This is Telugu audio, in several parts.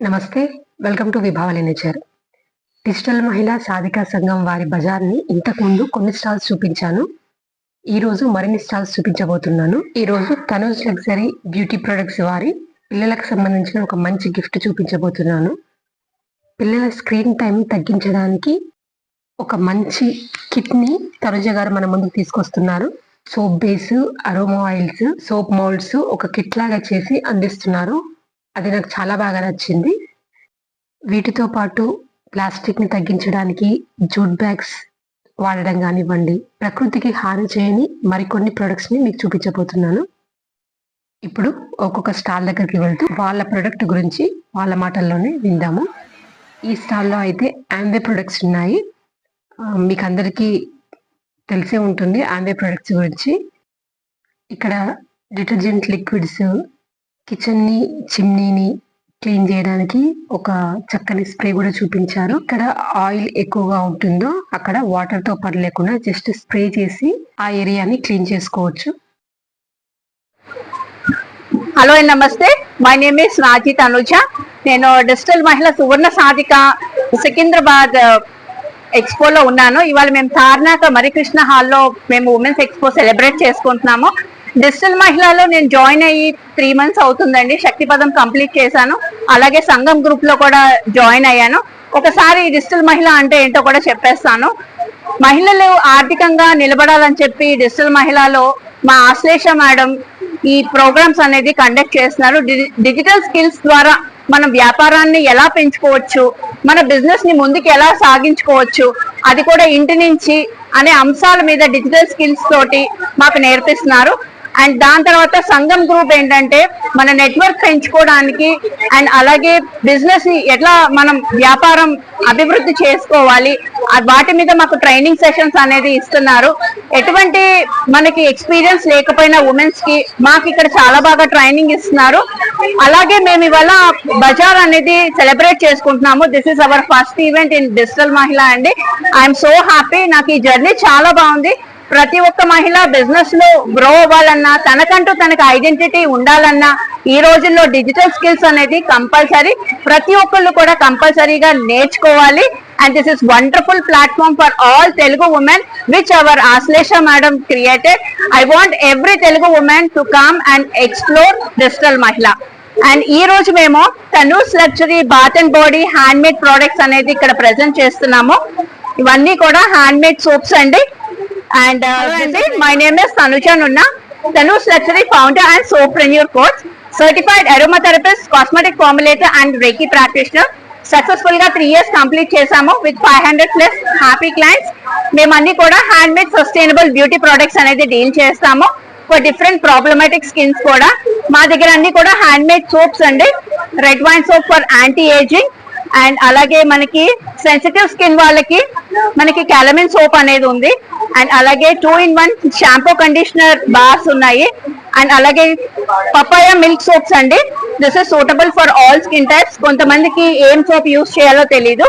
నమస్తే. Welcome to Vibhavali nature. Digital మహిళా సాధికా సంఘం వారి బజార్‌ని ఇంతకుముందు కొన్ని స్టాల్స్ చూపించాను. ఈరోజు మరిన్ని స్టాల్స్ చూపించబోతున్నాను. ఈరోజు తనూజ్ లగ్జరీ బ్యూటీ ప్రొడక్ట్స్ వారి పిల్లలకు సంబంధించిన ఒక మంచి గిఫ్ట్ చూపించబోతున్నాను. పిల్లల స్క్రీన్ టైం తగ్గించడానికి ఒక మంచి కిట్‌ని తనుజ గారు మన ముందుకు తీసుకొస్తున్నారు. Soap base, aroma oils, soap moulds ఒక కిట్ లాగా చేసి అందిస్తున్నారు. అది నాకు చాలా బాగా నచ్చింది. వీటితో పాటు ప్లాస్టిక్‌ని తగ్గించడానికి జూట్ బ్యాగ్స్ వాడడం కానివ్వండి, ప్రకృతికి హాని చేయని మరికొన్ని ప్రొడక్ట్స్‌ని మీకు చూపించబోతున్నాను. ఇప్పుడు ఒక్కొక్క స్టాల్ దగ్గరికి వెళ్తూ వాళ్ళ ప్రొడక్ట్ గురించి వాళ్ళ మాటల్లోనే విందాము. ఈ స్టాల్లో అయితే ఆమ్వే ప్రొడక్ట్స్ ఉన్నాయి. మీకు అందరికీ తెలిసే ఉంటుంది ఆమ్వే ప్రొడక్ట్స్ గురించి. ఇక్కడ డిటర్జెంట్ లిక్విడ్స్, కిచెన్ని, చిమ్నీని క్లీన్ చేయడానికి ఒక చక్కని స్ప్రే కూడా చూపించారు. ఇక్కడ ఆయిల్ ఎక్కువగా ఉంటుందో అక్కడ వాటర్ తో పని లేకుండా జస్ట్ స్ప్రే చేసి ఆ ఏరియాని క్లీన్ చేసుకోవచ్చు. హలో అండ్ నమస్తే, మై నేమ్ ఇస్ రాజీ తనుజ. నేను డిజిటల్ మహిళా సువర్ణ సాధిక సికింద్రాబాద్ ఎక్స్పోలో ఉన్నాను. ఇవాళ మేము తార్నాక మరికృష్ణ హాల్లో మేము ఉమెన్స్ ఎక్స్పో సెలబ్రేట్ చేసుకుంటున్నాము. డిజిటల్ మహిళలో నేను జాయిన్ అయ్యి 3 months అవుతుందండి. శక్తిపదం కంప్లీట్ చేశాను. అలాగే సంఘం గ్రూప్ లో కూడా జాయిన్ అయ్యాను. ఒకసారి డిజిటల్ మహిళ అంటే ఏంటో కూడా చెప్పేస్తాను. మహిళలు ఆర్థికంగా నిలబడాలని చెప్పి డిజిటల్ మహిళలో మా ఆశ్లేష మేడం ఈ ప్రోగ్రామ్స్ అనేది కండక్ట్ చేస్తున్నారు. డిజిటల్ స్కిల్స్ ద్వారా మన వ్యాపారాన్ని ఎలా పెంచుకోవచ్చు, మన బిజినెస్ ని ముందుకు ఎలా సాగించుకోవచ్చు, అది కూడా ఇంటి నుంచి అనే అంశాల మీద డిజిటల్ స్కిల్స్ తోటి మాకు నేర్పిస్తున్నారు. అండ్ దాని తర్వాత సంఘం గ్రూప్ ఏంటంటే మన నెట్వర్క్ పెంచుకోవడానికి అండ్ అలాగే బిజినెస్ ని ఎట్లా మనం వ్యాపారం అభివృద్ధి చేసుకోవాలి, వాటి మీద మాకు ట్రైనింగ్ సెషన్స్ అనేది ఇస్తున్నారు. ఎటువంటి మనకి ఎక్స్పీరియన్స్ లేకపోయినా ఉమెన్స్ కి మాకు ఇక్కడ చాలా బాగా ట్రైనింగ్ ఇస్తున్నారు. అలాగే మేము ఇవాళ బజార్ అనేది సెలబ్రేట్ చేసుకుంటున్నాము. This is our first event in digital మహిళ అండి. I'm so happy. నాకు ఈ జర్నీ చాలా బాగుంది. ప్రతి ఒక్క మహిళ బిజినెస్ లో గ్రో అవ్వాలన్నా, తనకంటూ తనకు ఐడెంటిటీ ఉండాలన్నా ఈ రోజుల్లో డిజిటల్ స్కిల్స్ అనేది కంపల్సరీ. ప్రతి ఒక్కళ్ళు కూడా కంపల్సరీగా నేర్చుకోవాలి. And this is wonderful platform for all Telugu women which our Ashlesha madam created. I want every Telugu women to come and explore digital Mahila. And ఈ రోజు మేము Tanuj luxury bath and body hand made products అనేది ఇక్కడ ప్రెజెంట్ చేస్తున్నాము. ఇవన్నీ కూడా హ్యాండ్ మేడ్ సోప్స్ అండి. And my name is Tanuja Nunna, Tanooj Luxury founder and soapreneur coach, certified aromatherapist, cosmetic formulator and Reiki practitioner. Successful ga 3 years complete chesamu with 500+ happy clients. మేము అన్ని కూడా hand made sustainable beauty products అనేది డీల్ చేస్తాము. ఫర్ డిఫరెంట్ ప్రాబ్లమాటిక్ స్కిన్స్ కూడా మా దగ్గర అన్ని కూడా హ్యాండ్ మేడ్ సోప్స్ అండి. Red wine soap for anti ageing and అలాగే మనకి సెన్సిటివ్ స్కిన్ వాళ్ళకి మనకి క్యాలమిన్ సోప్ అనేది ఉంది. అండ్ అలాగే 2-in-1 షాంపూ కండిషనర్ బార్స్ ఉన్నాయి. అండ్ అలాగే పపాయ మిల్క్ సోప్స్ అండి. This is suitable for all skin types. కొంతమందికి ఏం సోప్ యూస్ చేయాలో తెలీదు.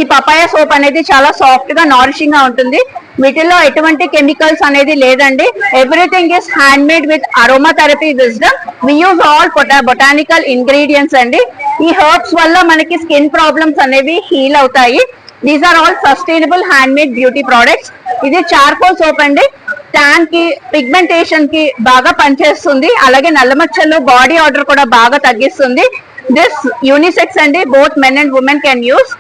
ఈ పపాయ సోప్ అనేది చాలా సాఫ్ట్ గా నారిషింగ్ గా ఉంటుంది. వీటిల్లో ఎటువంటి కెమికల్స్ అనేది లేదండి. Everything is hand made with aroma therapy wisdom. We use all botanical ingredients అండి. ఈ హర్బ్స్ వల్ల మనకి స్కిన్ ప్రాబ్లమ్స్ అనేవి హీల్ అవుతాయి. These are all sustainable hand made beauty products. ఇది చార్కోల్ సోప్ అండి. ట్యాన్ కి, పిగ్మెంటేషన్ కి బాగా పనిచేస్తుంది. అలాగే నల్లమచ్చలు, బాడీ ఆర్డర్ కూడా బాగా తగ్గిస్తుంది. దిస్ యూనిసెక్స్ అండి. Both men and women can use.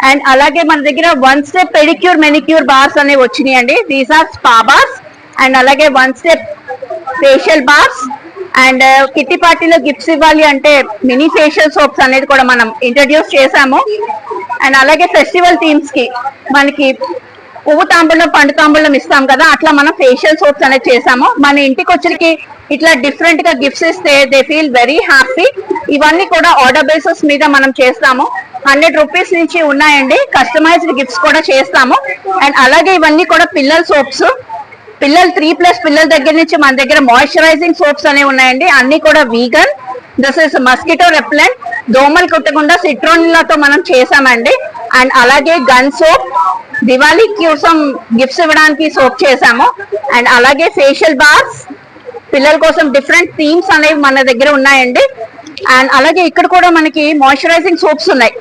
And అలాగే మన దగ్గర 1 step పెడిక్యూర్ మెనిక్యూర్ బార్స్ అనేవి వచ్చినాయి అండి. These are spa bars. And అలాగే 1 step facial bars. And kitty పార్టీలో గిఫ్ట్స్ ఇవ్వాలి అంటే మినీ ఫేషియల్ సోప్స్ అనేది కూడా మనం ఇంట్రడ్యూస్ చేసాము. అండ్ అలాగే ఫెస్టివల్ థీమ్స్ కి మనకి పువ్వు తాంబూలం, పండు తాంబూలం ఇస్తాం కదా, అట్లా మనం ఫేషియల్ సోప్స్ అనేది చేసాము. మన ఇంటికి వచ్చరికి ఇట్లా డిఫరెంట్ గా గిఫ్ట్స్ ఇస్తే దే ఫీల్ వెరీ హ్యాపీ. ఇవన్నీ కూడా ఆర్డర్ బేసిస్ మీద మనం చేస్తాము. 100 rupees నుంచి ఉన్నాయండి. కస్టమైజ్డ్ గిఫ్ట్స్ కూడా చేస్తాము. అండ్ అలాగే ఇవన్నీ కూడా పిల్లల సోప్స్. పిల్లలు 3+ పిల్లల దగ్గర నుంచి మన దగ్గర మాయిశ్చరైజింగ్ సోప్స్ అనేవి ఉన్నాయండి. అన్ని కూడా vegan. This is mosquito repellent. దోమలు కుట్టకుండా సిట్రోన్లతో మనం చేసామండి. అండ్ అలాగే గన్ సోప్, దివాళీ కోసం గిఫ్ట్స్ ఇవ్వడానికి సోప్ చేసాము. అండ్ అలాగే ఫేషియల్ బార్స్, పిల్లల కోసం డిఫరెంట్ థీమ్స్ అనేవి మన దగ్గర ఉన్నాయండి. అండ్ అలాగే ఇక్కడ కూడా మనకి మాయిశ్చరైజింగ్ సోప్స్ ఉన్నాయి.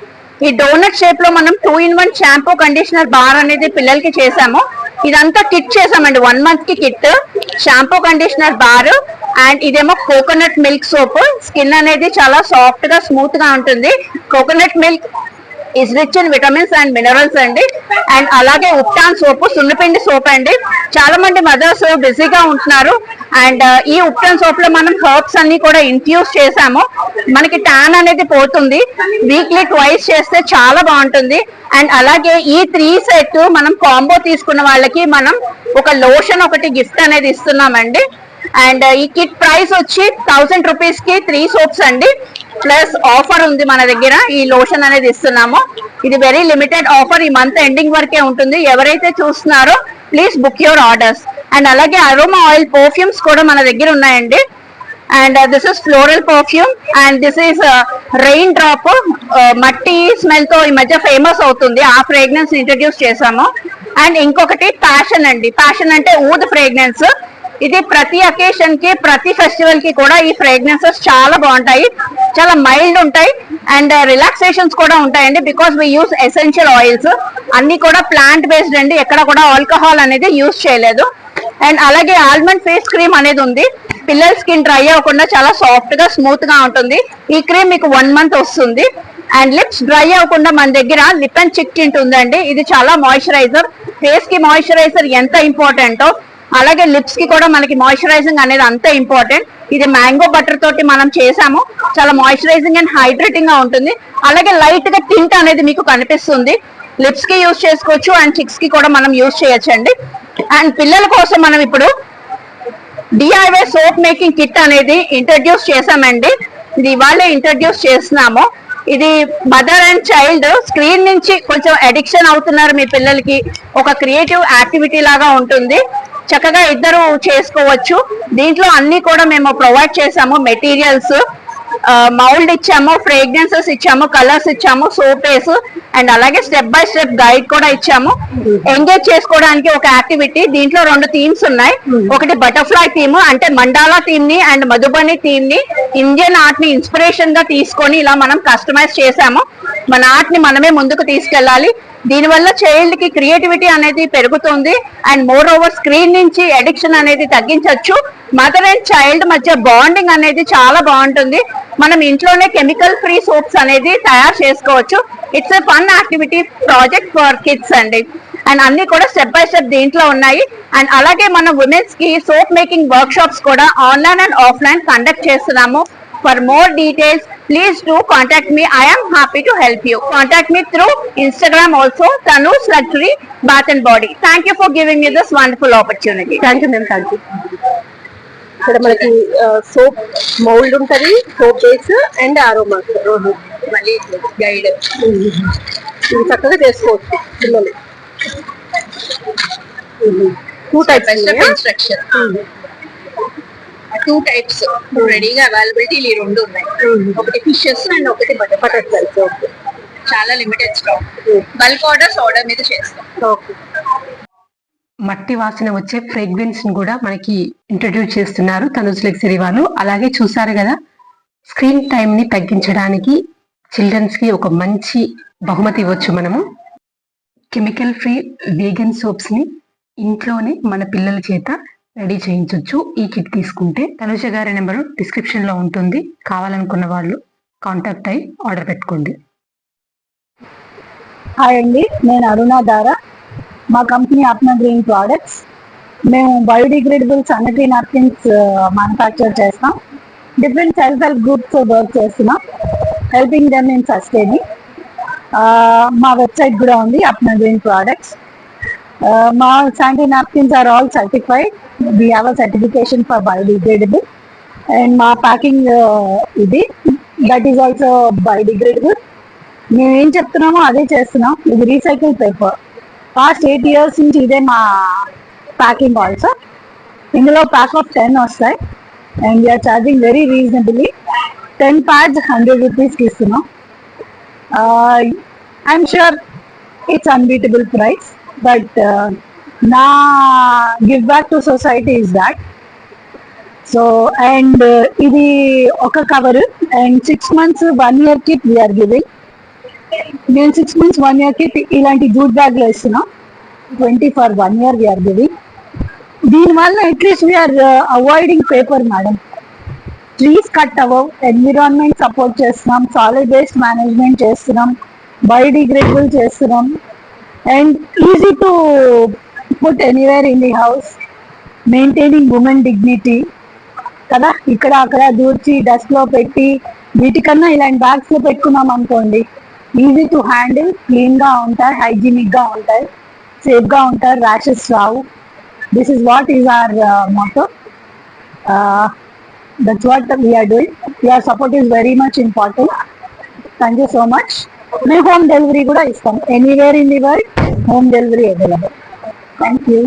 ఈ డోనట్ షేప్ లో మనం 2-in-1 షాంపూ కండిషనర్ బార్ అనేది పిల్లలకి చేసాము. ఇదంతా కిట్ చేసామండి, 1 month కి kit. Shampoo conditioner bar and ఇదేమో కోకోనట్ మిల్క్ సోప్. స్కిన్ అనేది చాలా సాఫ్ట్ గా స్మూత్ గా ఉంటుంది. Coconut milk is rich in vitamins and minerals అండి. అండ్ అలాగే ఉప్టాన్ సోప్, సున్నపిండి సోప్ అండి. చాలా మంది మదర్స్ బిజీగా ఉంటున్నారు అండ్ ఈ ఉప్టాన్ సోప్ లో మనం హర్బ్స్ అన్ని కూడా ఇన్ఫ్యూజ్ చేసాము. మనకి ట్యాన్ అనేది పోతుంది. వీక్లీ ట్వైస్ చేస్తే చాలా బాగుంటుంది. అండ్ అలాగే ఈ 3 సెట్ మనం కాంబో తీసుకున్న వాళ్ళకి మనం ఒక లోషన్ ఒకటి గిఫ్ట్ అనేది ఇస్తున్నామండి. అండ్ ఈ కిట్ ప్రైస్ వచ్చి 1000 రూపీస్ కి 3 సోప్స్ అండి. ప్లస్ ఆఫర్ ఉంది మన దగ్గర, ఈ లోషన్ అనేది ఇస్తున్నాము. ఇది వెరీ లిమిటెడ్ ఆఫర్, ఈ మంత్ ఎండింగ్ వరకే ఉంటుంది. ఎవరైతే చూస్తున్నారో please book your orders. And అలాగే అరోమా ఆయిల్ పర్ఫ్యూమ్స్ కూడా మన దగ్గర ఉన్నాయండి. And this is floral perfume and this is rain drop. మట్టి స్మెల్ తో ఈ మధ్య ఫేమస్ అవుతుంది, ఆ ఫ్రేగ్రెన్స్ ఇంట్రడ్యూస్ చేసాము. అండ్ ఇంకొకటి ప్యాషన్ అండి. ప్యాషన్ అంటే ఊద్ ఫ్రేగ్రెన్స్. ఇది ప్రతి అకేషన్ కి, ప్రతి ఫెస్టివల్ కి కూడా ఈ ఫ్రేగ్రెన్సెస్ చాలా బాగుంటాయి. చాలా మైల్డ్ ఉంటాయి అండ్ రిలాక్సేషన్స్ కూడా ఉంటాయండి. Because we use essential oils, అన్ని కూడా ప్లాంట్ బేస్డ్ అండి. ఎక్కడ కూడా ఆల్కహాల్ అనేది యూస్ చేయలేదు. అండ్ అలాగే ఆల్మండ్ ఫేస్ క్రీమ్ అనేది ఉంది. పిల్లల స్కిన్ డ్రై అవ్వకుండా చాలా సాఫ్ట్ గా స్మూత్ గా ఉంటుంది. ఈ క్రీమ్ మీకు 1 month వస్తుంది. అండ్ లిప్స్ డ్రై అవ్వకుండా మన దగ్గర లిప్ అండ్ చిక్ టింట్ ఉందండి. ఇది చాలా మాయిశ్చరైజర్. ఫేస్ కి మాయిశ్చరైజర్ ఎంత ఇంపార్టెంటో అలాగే లిప్స్ కి కూడా మనకి మాయిశ్చరైజింగ్ అనేది అంతే ఇంపార్టెంట్. ఇది మ్యాంగో బటర్ తోటి మనం చేసాము. చాలా మాయిశ్చరైజింగ్ అండ్ హైడ్రేటింగ్ గా ఉంటుంది. అలాగే లైట్ గా టింట్ అనేది మీకు కనిపిస్తుంది. లిప్స్ కి యూజ్ చేసుకోవచ్చు అండ్ చిక్స్ కి కూడా మనం యూజ్ చేయొచ్చు అండి. అండ్ పిల్లల కోసం మనం ఇప్పుడు డిఐవై సోప్ మేకింగ్ కిట్ అనేది ఇంట్రడ్యూస్ చేసామండి. ఇది ఇవాళ ఇంట్రడ్యూస్ చేస్తున్నాము. ఇది మదర్ అండ్ చైల్డ్ స్క్రీన్ నుంచి కొంచెం అడిక్షన్ అవుతున్నారు మీ పిల్లలకి, ఒక క్రియేటివ్ యాక్టివిటీ లాగా ఉంటుంది. చక్కగా ఇద్దరు చేసుకోవచ్చు. దీంట్లో అన్ని కూడా మేము ప్రొవైడ్ చేసాము. మెటీరియల్స్, మౌల్డ్ ఇచ్చాము, ఫ్రేగ్రెన్సెస్ ఇచ్చాము, కలర్స్ ఇచ్చాము, సోప్ బేస్ అండ్ అలాగే స్టెప్ బై స్టెప్ గైడ్ కూడా ఇచ్చాము. ఎంగేజ్ చేసుకోవడానికి ఒక యాక్టివిటీ. దీంట్లో 2 థీమ్స్ ఉన్నాయి. ఒకటి బటర్ఫ్లై థీమ్, అంటే మండాలా థీమ్ ని అండ్ మధుబని థీమ్ ని ఇండియన్ ఆర్ట్ ని ఇన్స్పిరేషన్ గా తీసుకొని ఇలా మనం కస్టమైజ్ చేసాము. మన ఆర్ట్ ని మనమే ముందుకు తీసుకెళ్ళాలి. దీనివల్ల చైల్డ్ కి క్రియేటివిటీ అనేది పెరుగుతుంది అండ్ మోర్ ఓవర్ స్క్రీన్ నుంచి అడిక్షన్ అనేది తగ్గించవచ్చు. మదర్ అండ్ చైల్డ్ మధ్య బాండింగ్ అనేది చాలా బాగుంటుంది. మనం ఇంట్లోనే కెమికల్ ఫ్రీ సోప్స్ అనేది తయారు చేసుకోవచ్చు. It's a fun activity project for kids అండి. అండ్ అన్ని కూడా స్టెప్ బై స్టెప్ దీంట్లో ఉన్నాయి. అండ్ అలాగే మనం ఉమెన్స్ కి సోప్ మేకింగ్ వర్క్ షాప్స్ కూడా ఆన్లైన్ అండ్ ఆఫ్లైన్ కండక్ట్ చేస్తున్నాము. For more details, please do contact me. I am happy to help you. Contact me through Instagram also, Tanu's Luxury Bath and Body. Thank you for giving me this wonderful opportunity. Thank you ma'am, thank you. ఇక్కడ మనకి సోప్ మౌల్డ్ ఉంటుంది, సోప్ బేస్ అండ్ అరోమా, మళ్ళీ గైడ్ ఇది చక్కగా చేసుకోవచ్చు పిల్లలు. 2 types ఇన్స్ట్రక్షన్, 2 types రెడీగా అవైలబిలిటీ ఈ 2 ఉన్నాయి. ఒకటి ఫిషెస్ అండ్ ఒకటి బటర్ఫ్లైస్. చాలా లిమిటెడ్ స్టాక్. బల్క్ ఆర్డర్ మీద చేస్తాం. మట్టి వాసన వచ్చే ఫ్రేగ్రెన్స్ ని కూడా మనకి ఇంట్రడ్యూస్ చేస్తున్నారు తనుజ్ లగ్జరీ వాళ్ళు. అలాగే చూసారు కదా, స్క్రీన్ టైం ని తగ్గించడానికి చిల్డ్రన్స్ కి ఒక మంచి బహుమతి ఇవ్వచ్చు. మనము కెమికల్ ఫ్రీ వీగన్ సోప్స్ ని ఇంట్లోనే మన పిల్లల చేత రెడీ చేయించవచ్చు ఈ కిట్ తీసుకుంటే. తనుజ గారి నెంబరు డిస్క్రిప్షన్ లో ఉంటుంది. కావాలనుకున్న వాళ్ళు కాంటాక్ట్ అయ్యి ఆర్డర్ పెట్టుకోండి. హాయ్ అండి, నేను అరుణ దారా. మా కంపెనీ ఆత్మ గ్రీన్ ప్రోడక్ట్స్. మేము బయోడిగ్రేడబుల్ శానిటరీ నాప్కిన్స్ మ్యానుఫ్యాక్చర్ చేస్తాం. Different self help groups work చేస్తున్నాం, హెల్పింగ్ దెమ్ ఇన్ సస్టైనింగ్. మా వెబ్సైట్ కూడా ఉంది, ఆత్మ గ్రీన్ ప్రోడక్ట్స్. మా sanitary napkins are all certified. We have a certification for biodegradable and మా ప్యాకింగ్ ఇది దట్ ఈస్ ఆల్సో biodegradable. మేము ఏం చెప్తున్నామో అదే చేస్తున్నాం. ఇది రీసైకిల్ పేపర్. పాస్ట్ 8 years నుంచి ఇదే మా ప్యాకింగ్ ఆల్సో. ఇందులో ప్యాక్ ఆఫ్ 10 వస్తాయి and we're charging very reasonably. 10 pads 100 రూపీస్కి ఇస్తున్నాం. I'm sure it's unbeatable price, but నా give back to society is that. So and ఇది ఒక cover and 6 months 1 year kit we're giving. నేను 6 months 1 year కిట్ ఇలాంటి జూట్ బ్యాగ్ లో ఇస్తున్నాం. 20 for 1 year వీఆర్ గివింగ్. దీనివల్ల at least we're avoiding paper madam. Trees cut అవ్వవు, ఎన్విరాన్మెంట్ సపోర్ట్ చేస్తున్నాం, సాలిడ్ వేస్ట్ మేనేజ్మెంట్ చేస్తున్నాం, బయోడిగ్రేడబుల్ చేస్తున్నాం and easy to put anywhere in the house, maintaining women dignity కదా. ఇక్కడ అక్కడ దూర్చి డస్ట్ లో పెట్టి వీటికన్నా ఇలాంటి బ్యాగ్స్ లో పెట్టుకున్నాం అనుకోండి, ఈజీ టు హ్యాండిల్, క్లీన్ గా ఉంటాయి, హైజీనిక్ గా ఉంటాయి, సేఫ్ గా ఉంటారు, ర్యాషెస్ రావు. This is what is our motto. That's what we're doing. Your support is very much important. Thank you so much. మేము హోమ్ డెలివరీ కూడా ఇస్తాం. Anywhere in the world home delivery available. Thank you.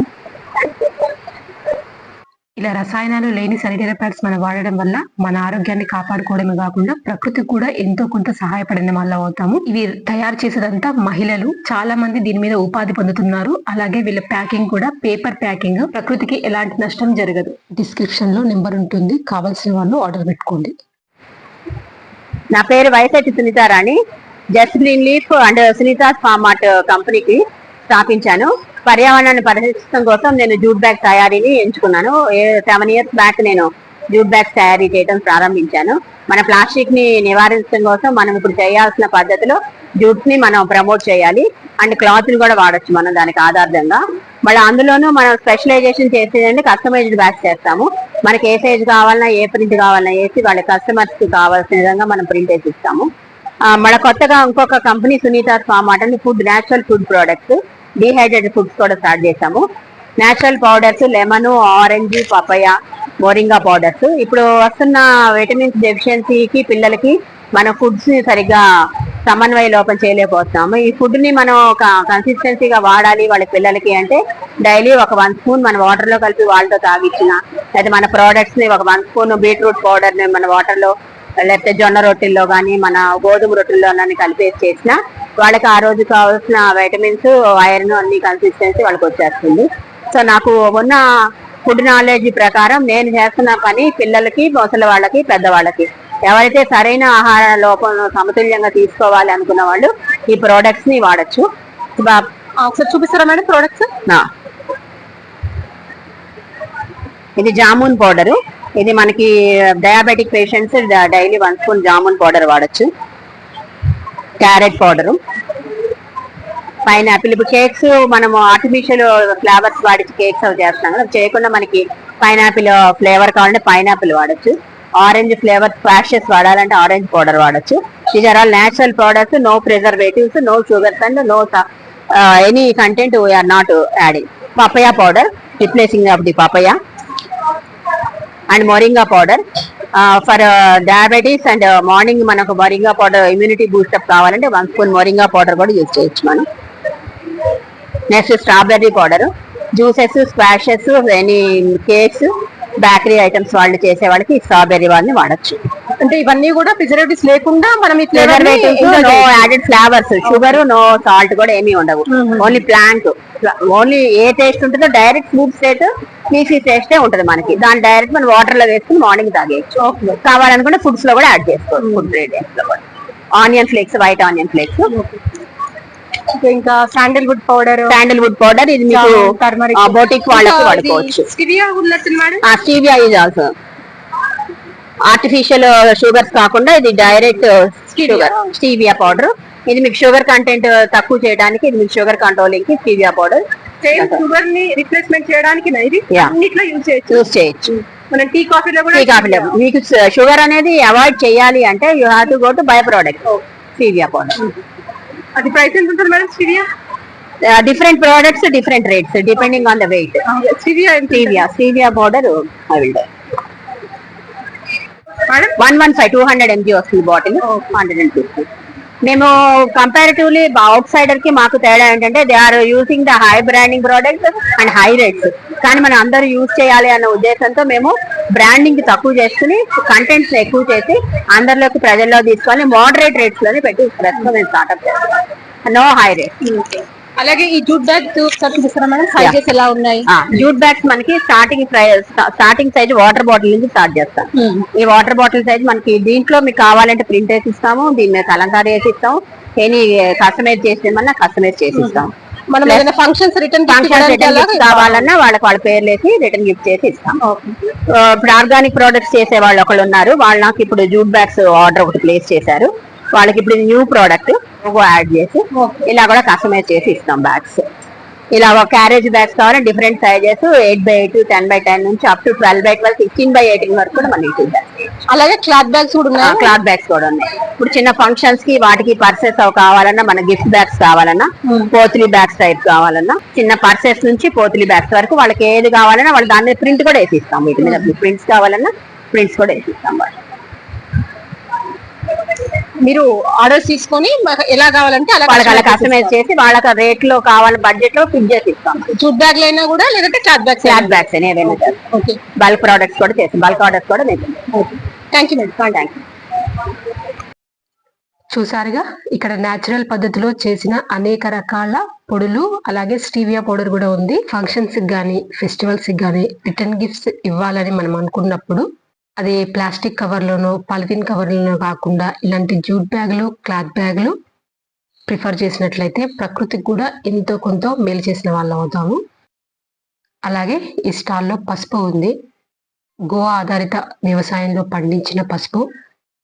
ఇలా రసాయనాలు లేని శానిటరీ ప్యాడ్స్ మనం వాడడం వల్ల మన ఆరోగ్యాన్ని కాపాడుకోవడమే కాకుండా ప్రకృతికి కూడా ఎంతో కొంత సహాయపడిన వాళ్ళ అవుతాము. ఇవి తయారు చేసేదంతా మహిళలు, చాలా మంది దీని మీద ఉపాధి పొందుతున్నారు. అలాగే వీళ్ళ ప్యాకింగ్ కూడా పేపర్ ప్యాకింగ్, ప్రకృతికి ఎలాంటి నష్టం జరగదు. డిస్క్రిప్షన్ లో నెంబర్ ఉంటుంది, కావాల్సిన వాళ్ళు ఆర్డర్ పెట్టుకోండి. నా పేరు Vysetti Sunitarani. Just green leaf and Sunita's farm mart కంపెనీకి స్థాపించాను. పర్యావరణాన్ని పరిరక్షించడం కోసం నేను జూట్ బ్యాగ్ తయారీని ఎంచుకున్నాను. 7 years బ్యాక్ నేను జూట్ బ్యాగ్స్ తయారీ చేయడం ప్రారంభించాను. మన ప్లాస్టిక్ ని నివారించడం కోసం మనం ఇప్పుడు చేయాల్సిన పద్ధతిలో జూట్ ని మనం ప్రమోట్ చేయాలి అండ్ క్లాత్ ని కూడా వాడచ్చు మనం దానికి ఆధారంగా. మళ్ళీ అందులోనూ మనం స్పెషలైజేషన్ చేసేదంటే కస్టమైజ్డ్ బ్యాగ్స్ చేస్తాము. మనకి ఏ సైజ్ కావాలన్నా, ఏ ప్రింట్ కావాలన్నా వేసి వాళ్ళ కస్టమర్స్ కి కావాల్సిన విధంగా మనం ప్రింట్ వేసి ఇస్తాము. మన కొత్తగా ఇంకొక కంపెనీ సునీతాస్ ఫార్మ్ మార్ట్ అని natural food products, dehydrated foods కూడా స్టార్ట్ చేసాము. Natural powders, lemon, orange, papaya, moringa powders. ఇప్పుడు వస్తున్న విటమిన్స్ డెఫిషియన్సీకి పిల్లలకి మన ఫుడ్స్ ని సరిగ్గా సమన్వయ లోపం చేయలేకపోతున్నాము. ఈ ఫుడ్ ని మనం ఒక కన్సిస్టెన్సీగా వాడాలి వాళ్ళ పిల్లలకి అంటే డైలీ ఒక 1 spoon మన వాటర్ లో కలిపి వాళ్ళతో తాగిచ్చిన, లేదా మన ప్రోడక్ట్స్ ని ఒక 1 spoon బీట్రూట్ పౌడర్ ని మన వాటర్ లో, లేకపోతే జొన్న రొట్టెల్లో కానీ మన గోధుమ రొట్టెల్లో కలిపేసి చేసిన వాళ్ళకి ఆ రోజు కావాల్సిన వైటమిన్స్, ఐరన్ అన్ని కన్సిస్టెన్సీ వాళ్ళకి వచ్చేస్తుంది. సో నాకు ఉన్న ఫుడ్ నాలెడ్జ్ ప్రకారం నేను చేస్తున్న పని పిల్లలకి, ముసలి వాళ్ళకి, పెద్దవాళ్ళకి ఎవరైతే సరైన ఆహార లోపం సమతుల్యంగా తీసుకోవాలి అనుకున్న వాళ్ళు ఈ ప్రోడక్ట్స్ ని వాడచ్చు. ఒకసారి చూపిస్తారా మేడం ప్రోడక్ట్స్? ఇది జామున్ పౌడరు. ఇది మనకి diabetic patients daily 1 spoon jamun powder వాడచ్చు. Carrot powder, pineapple. ఇప్పుడు కేక్స్ మనము ఆర్టిఫిషియల్ ఫ్లేవర్స్ వాడి కేక్స్ అవి చేస్తాం కదా, చేయకుండా మనకి పైనాపిల్ ఫ్లేవర్ కావాలంటే పైనాపిల్ వాడచ్చు. ఆరెంజ్ ఫ్లేవర్ స్పాషెస్ వాడాలంటే ఆరెంజ్ పౌడర్ వాడచ్చు. These are all natural products, no preservatives, no sugars and no any content we're not adding. Papaya powder, replacing of the papaya and moringa powder for diabetes and morning మనకు మోరింగా పౌడర్ ఇమ్యూనిటీ బూస్టప్ కావాలంటే 1 spoon మోరింగా పౌడర్ కూడా యూజ్ చేయొచ్చు మనం. Next strawberry powder, juices, squashes, any cakes, bakery items వాళ్ళు చేసే వాళ్ళకి స్ట్రాబెర్రీ వాళ్ళని వాడచ్చు. అంటే ఇవన్నీ కూడా ప్రిజర్వేటివ్స్ లేకుండా మనం no added flavours, sugar, no salt కూడా ఏమీ ఉండవు. ఓన్లీ ప్లాంట్, ఓన్లీ ఏ టేస్ట్ ఉంటుందో డైరెక్ట్ ఫ్రూట్ స్టేట్ పీసీ టేస్టే ఉంటుంది మనకి. దాన్ని డైరెక్ట్ మనం వాటర్ లో వేసుకుని మార్నింగ్ తాగేయచ్చు. కావాలనుకుంటే ఫుడ్స్ లో కూడా యాడ్ చేసుకోవచ్చు. ఫుడ్ గ్రేడియంట్స్ లో కూడా onion flakes, white onion flakes, ఇంకా శాండల్వుడ్ పౌడర్ ఇది మీకు బోటిక్ వాళ్ళకి వాడుకోవచ్చు. Stevia is also artificial sugars కాకుండా ఇది డైరెక్ట్ షుగర్, స్టీవియా పౌడర్. ఇది మీకు షుగర్ కంటెంట్ తక్కువ చేయడానికి, ఇది మీకు షుగర్ కంట్రోలింగ్ కి స్టీవియా పౌడర్. షుగర్ ని రిప్లేస్మెంట్ చేయడానికి యూజ్ చేయొచ్చు. మనం టీ కాఫీలో మీకు షుగర్ అనేది అవాయిడ్ చేయాలి అంటే you have to go to buy product stevia powder. అది ప్రైస్ ఎంత ఉంటుంది madam stevia? Different products different rates depending on the weight. Stevia powder I will 115 200 mg వస్తుంది బాటిల్, 150. మేము కంపారిటివ్లీ అవుట్ సైడర్ కి మాకు తేడా ఏంటంటే they are using the high branding products and high rates. కానీ మనం అందరూ యూజ్ చేయాలి అన్న ఉద్దేశంతో మేము బ్రాండింగ్ తక్కువ చేసుకుని కంటెంట్స్ ఎక్కువ చేసి అందరిలోకి ప్రజల్లో తీసుకొని మోడరేట్ రేట్స్ లోనే పెట్టి ప్రస్తుతం మేము స్టార్ట్అప్ చేస్తాం. No high rate. అలాగే ఈ జూట్ బ్యాగ్ చూపిస్తారా మేడం, సైజెస్ ఎలా ఉన్నాయి? జూట్ బ్యాగ్స్ మనకి స్టార్టింగ్ సైజ్ వాటర్ బాటిల్ నుంచి స్టార్ట్ చేస్తాం. ఈ వాటర్ బాటిల్ సైజ్ మనకి దీంట్లో మీకు కావాలంటే ప్రింట్ వేసి ఇస్తాము, దీని మీద కలంకారీ వేసి ఇస్తాము, ఎనీ కస్టమైజ్ చేసేమన్నా కస్టమైజ్ చేసి ఇస్తాం. మనం ఏదైనా ఫంక్షన్స్ రిటర్న్ కావాలన్నా వాళ్ళ పేర్లు వేసి రిటర్న్ గిఫ్ట్ చేసి ఇస్తాం. ఇప్పుడు ఆర్గానిక్ ప్రొడక్ట్స్ చేసే వాళ్ళు ఒకళ్ళు ఉన్నారు, వాళ్ళు నాకు ఇప్పుడు జూట్ బ్యాగ్స్ ఆర్డర్ ఒకటి ప్లేస్ చేశారు. వాళ్ళకి ఇప్పుడు న్యూ ప్రోడక్ట్ యాడ్ చేసి ఇలా కూడా కస్టమైజ్ చేసి ఇస్తాం బ్యాగ్స్. ఇలా క్యారేజ్ బ్యాగ్స్ కావాలి, డిఫరెంట్ సైజెస్ 8x8, 10x10 నుంచి అప్ టు 12x12, 16x18 వరకు కూడా మనకి. అలాగే క్లాత్ బ్యాగ్స్ కూడా ఉన్నాయి. క్లాత్ బ్యాగ్స్ కూడా ఉన్నాయి. ఇప్పుడు చిన్న ఫంక్షన్స్ కి వాటికి పర్సెస్ కావాలన్నా, మన గిఫ్ట్ బ్యాగ్స్ కావాలన్నా, పోత్లీ బ్యాగ్స్ టైప్ కావాలన్నా, చిన్న పర్సెస్ నుంచి పోత్లీ బ్యాగ్స్ వరకు వాళ్ళకి ఏది కావాలన్నా వాళ్ళు దాని మీద ప్రింట్ కూడా వేసిస్తాం. వీటి మీద ప్రింట్స్ కావాలన్నా ప్రింట్స్ కూడా వేసిస్తాం. మీరు ఆర్డర్స్ తీసుకొని ఎలా కావాలంటే అలా కస్టమైజ్ చేసి వాళ్ళకి రేట్ లో కావాలి బడ్జెట్ లో ఫిట్ చేసి ఇస్తాం. జూట్ బ్యాగ్ అయినా కూడా, లేదంటే క్లాత్ బ్యాగ్స్ ఏదైనా బల్క్ ప్రోడక్ట్స్ కూడా చేస్తాం, బల్క్ ఆర్డర్స్ కూడా thank you madam. Thank you. చూసారుగా, ఇక్కడ నేచురల్ పద్ధతిలో చేసిన అనేక రకాల పొడులు, అలాగే స్టీవియా పౌడర్ కూడా ఉంది. ఫంక్షన్స్ కి గానీ, ఫెస్టివల్స్ కి గానీ రిటర్న్ గిఫ్ట్స్ ఇవ్వాలని మనం అనుకున్నప్పుడు అది ప్లాస్టిక్ కవర్లోనో పాలిథిన్ కవర్లోనో కాకుండా ఇలాంటి జూట్ బ్యాగులు, క్లాత్ బ్యాగులు ప్రిఫర్ చేసినట్లయితే ప్రకృతికి కూడా ఎంతో కొంత మేలు చేసిన వాళ్ళం అవుతాము. అలాగే ఈ స్టాల్లో పసుపు ఉంది. గో ఆధారిత వ్యవసాయంలో పండించిన పసుపు.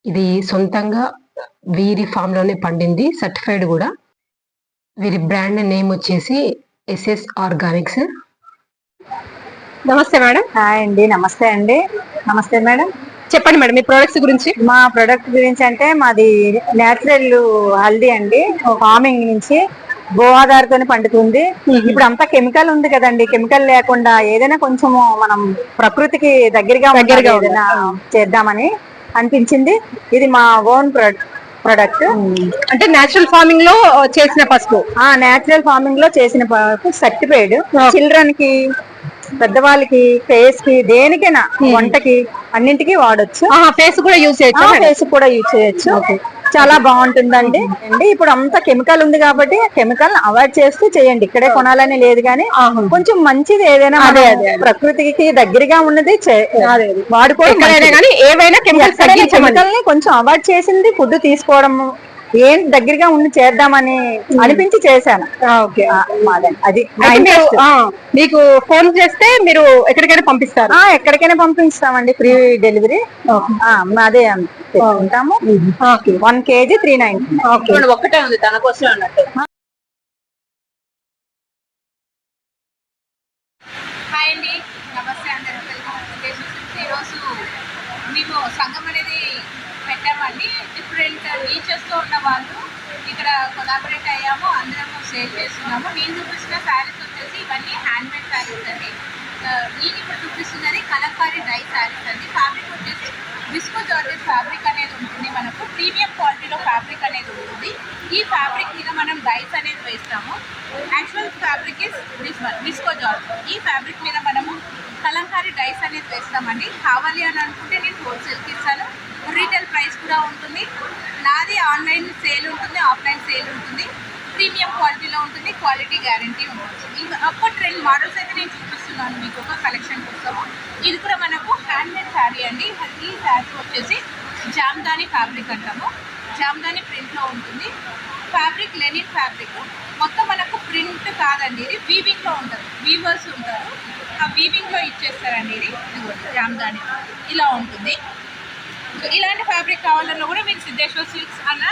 ఇది సొంతంగా వీరి ఫామ్ లోనే పండింది, సర్టిఫైడ్ కూడా. వీరి బ్రాండ్ నేమ్ వచ్చేసి ఎస్ఎస్ ఆర్గానిక్స్. నమస్తే మేడం. హాయ్ అండి. నమస్తే అండి. నమస్తే మేడం. చెప్పండి మేడం మీ ప్రొడక్ట్స్ గురించి. మా ప్రొడక్ట్ గురించి అంటే మాది నేచురల్ హల్దీ అండి. ఫార్మింగ్ నుంచి గో ఆధారితో పండుతుంది. ఇప్పుడు అంతా కెమికల్ ఉంది కదండి, కెమికల్ లేకుండా ఏదైనా కొంచెం మనం ప్రకృతికి దగ్గరగా ఏదైనా చేద్దామని అనిపించింది. ఇది మా ఓన్ ప్రొడక్ట్. అంటే నేచురల్ ఫార్మింగ్ లో చేసిన పసుపు. నేచురల్ ఫార్మింగ్ లో చేసిన పసుపు, సర్టిఫైడ్. చిల్డ్రన్ కి, పెద్దవాళ్ళకి, ఫేస్ కి, దేనికైనా, వంటకి, అన్నింటికి వాడొచ్చు. ఫేస్ కూడా యూజ్ చేయొచ్చు. ఫేస్ కూడా యూజ్ చేయొచ్చు. చాలా బాగుంటుందండి. ఇప్పుడు అంతా కెమికల్ ఉంది కాబట్టి కెమికల్ అవాయిడ్ చేస్తూ చేయండి. ఇక్కడే కొనాలని లేదు కానీ కొంచెం మంచిది ఏదైనా ప్రకృతికి దగ్గరగా ఉన్నది వాడుకోవడం. ఏవైనా కెమికల్ ని కొంచెం అవాయిడ్ చేసింది ఫుడ్ తీసుకోవడం, ఏం దగ్గరగా ఉండి చేద్దామని అనిపించి చేశాను. అది మీకు ఫోన్ చేస్తే మీరు ఎక్కడికైనా పంపిస్తారు? ఎక్కడికైనా పంపిస్తామండి, ఫ్రీ డెలివరీ. అదే ఉంటాము. 1 kg 390. ఒక్కటే ఉంది తన కోసం అన్నట్టు. హాయ్ అండి, నమస్తే అందరికీ. ఈరోజు మేము సంఘం అనేది పెట్టామండి. డిఫరెంట్ రీచెస్తో ఉన్న వాళ్ళు ఇక్కడ కొలాబరేట్ అయ్యాము, అందరం సేల్ చేస్తున్నాము. నేను చూపిస్తున్న శారీస్ వచ్చేసి ఇవన్నీ హ్యాండ్మేడ్ శారీస్ అండి. నేను ఇప్పుడు చూపిస్తున్నది కలంకారీ డై శారీస్ అండి. ఫ్యాబ్రిక్ వచ్చేసి విస్కో జార్జెట్ ఫ్యాబ్రిక్ అనేది ఉంటుంది. మనకు ప్రీమియం క్వాలిటీలో ఫ్యాబ్రిక్ అనేది ఉంటుంది. ఈ ఫ్యాబ్రిక్ మీద మనం డైస్ అనేది వేస్తాము. Actual fabric is this one, visco georgette. ఈ ఫ్యాబ్రిక్ మీద మనము కలంకారీ డైస్ అనేది వేస్తామండి. కావాలి అని అనుకుంటే నేను హోల్సేల్కి ఇస్తాను. రీటైల్ ప్రైస్ కూడా ఉంటుంది. నాది ఆన్లైన్ సేల్ ఉంటుంది, ఆఫ్లైన్ సేల్ ఉంటుంది. ప్రీమియం క్వాలిటీలో ఉంటుంది, క్వాలిటీ గ్యారంటీ ఉంటుంది. ఇంకా ఒక్క ట్రెండ్ మోడల్స్ అయితే నేను చూపిస్తున్నాను మీకు ఒక కలెక్షన్ కోసము. ఇది కూడా మనకు హ్యాండ్మేడ్ శారీ అండి. ఈ శారీ వచ్చేసి జామ్దాని ఫ్యాబ్రిక్ అంటాము. జామ్దాని ప్రింట్లో ఉంటుంది. Fabric linen fabric. మొత్తం మనకు ప్రింట్ కాదండి, ఇది వీవింగ్లో ఉంటుంది. వీవర్స్ ఉంటారు, ఆ వీవింగ్లో ఇచ్చేస్తారండి. ఇది జామ్దాని ఇలా ఉంటుంది. ఇలాంటి ఫ్యాబ్రిక్ కావాలన్నా కూడా మీరు సిద్ధేశ్వర్ సిల్క్స్ అన్న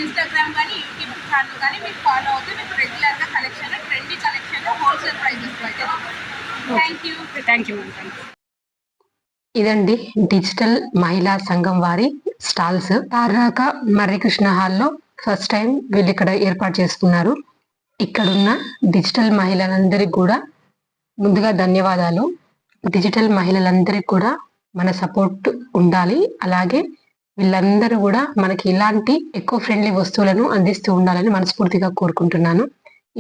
ఇన్స్టాగ్రామ్ కానీ యూట్యూబ్ ఛానల్ కానీ మీరు ఫాలో అవుతే మీకు రెగ్యులర్గా collection, trendy collection, wholesale prices అయితే. Thank you madam. ఇదండి డిజిటల్ మహిళా సంఘం వారి స్టాల్స్. తార్నాక మర్రికృష్ణ హాల్లో ఫస్ట్ టైం వీళ్ళు ఇక్కడ ఏర్పాటు చేసుకున్నారు. ఇక్కడున్న డిజిటల్ మహిళలందరికీ కూడా ముందుగా ధన్యవాదాలు. డిజిటల్ మహిళలందరికీ కూడా మన సపోర్ట్ ఉండాలి. అలాగే వీళ్ళందరూ కూడా మనకి ఇలాంటి ఎకో ఫ్రెండ్లీ వస్తువులను అందిస్తూ ఉండాలని మనస్ఫూర్తిగా కోరుకుంటున్నాను.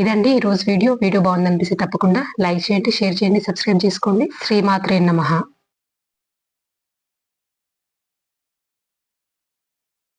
ఇదండి ఈరోజు వీడియో బాగుందనిపిస్తే తప్పకుండా లైక్ చేయండి, షేర్ చేయండి, సబ్స్క్రైబ్ చేసుకోండి. శ్రీమాత్రే నమః.